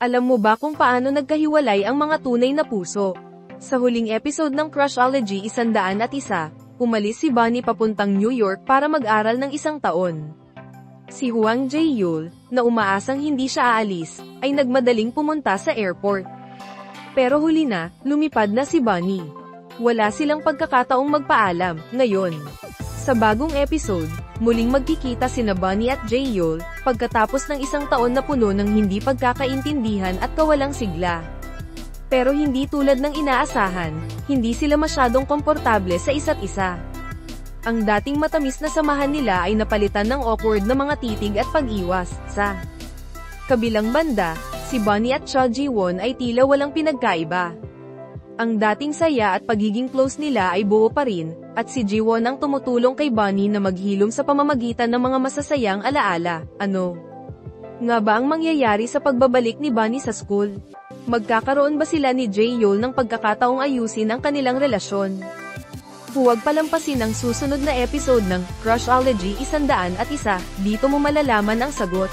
Alam mo ba kung paano nagkahiwalay ang mga tunay na puso? Sa huling episode ng Crushology 101, umalis si Bonnie papuntang New York para mag-aral ng 1 taon. Si Hwang Jae-yul, na umaasang hindi siya aalis, ay nagmadaling pumunta sa airport. Pero huli na, lumipad na si Bonnie. Wala silang pagkakataong magpaalam, ngayon. Sa bagong episode, muling magkikita sina Bonnie at Jae-yul, pagkatapos ng 1 taon na puno ng hindi pagkakaintindihan at kawalang sigla. Pero hindi tulad ng inaasahan, hindi sila masyadong komportable sa isa't isa. Ang dating matamis na samahan nila ay napalitan ng awkward na mga titig at pag-iwas. Sa kabilang banda, si Bonnie at Cho Ji-won ay tila walang pinagkaiba. Ang dating saya at pagiging close nila ay buo pa rin, at si Ji-won ang tumutulong kay Bonnie na maghilom sa pamamagitan ng mga masasayang alaala. Ano nga ba ang mangyayari sa pagbabalik ni Bonnie sa school? Magkakaroon ba sila ni Jae-yul ng pagkakataong ayusin ang kanilang relasyon? Huwag palampasin ang susunod na episode ng Crushology 101, dito mo malalaman ang sagot.